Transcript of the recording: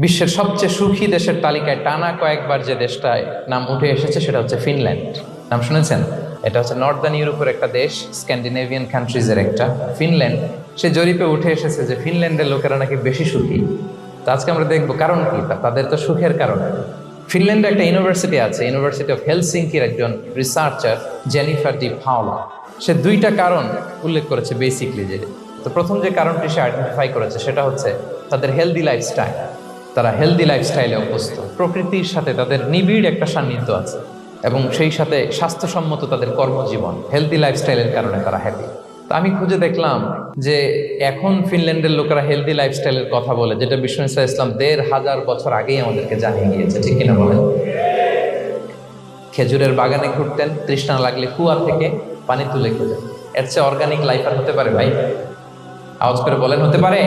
বিশ্বের সবচেয়ে সুখী দেশের তালিকায় টানা কয়েকবার যে দেশটায় নাম উঠে এসেছে সেটা হচ্ছে ফিনল্যান্ড। নাম শুনেছেন? এটা হচ্ছে নর্দার্ন ইউরোপের একটা দেশ, স্ক্যান্ডিনেভিয়ান কান্ট্রিজের একটা ফিনল্যান্ড। সে জরিপে উঠে এসেছে যে ফিনল্যান্ডের লোকেরা নাকি বেশি সুখী। তো আজকে আমরা দেখবো কারণ কি, তাদের তো সুখের কারণ। ফিনল্যান্ডে একটা ইউনিভার্সিটি আছে, ইউনিভার্সিটি অফ হেলসিঙ্কির একজন রিসার্চার জেনিফার ডি পাওলা, সে দুইটা কারণ উল্লেখ করেছে বেসিকলি। যে তো প্রথম যে কারণটি সে আইডেন্টিফাই করেছে সেটা হচ্ছে তাদের হেলদি লাইফস্টাইল। তারা হেলদি লাইফস্টাইলে অভ্যস্ত, প্রকৃতির সাথে তাদের নিবিড় একটা সান্নিধ্য আছে এবং সেই সাথে স্বাস্থ্যসম্মত তাদের কর্মজীবন, হেলদি লাইফস্টাইলের কারণে তারা হ্যাপি। তো আমি খুঁজে দেখলাম যে এখন ফিনল্যান্ডের লোকেরা হেলদি লাইফস্টাইলের কথা বলে, যেটা বিষ্ণু ইসলাম ১৫০০ বছর আগেই আমাদেরকে জানিয়ে গিয়েছে, ঠিক কিনা বলেন? খেজুরের বাগানে ঘুরতেন, তৃষ্ণা লাগলে কুয়া থেকে পানি তুলে খেতেন। এর চেয়ে অর্গানিক লাইফ আর হতে পারে ভাই? আওয়াজ করে বলেন, হতে পারে?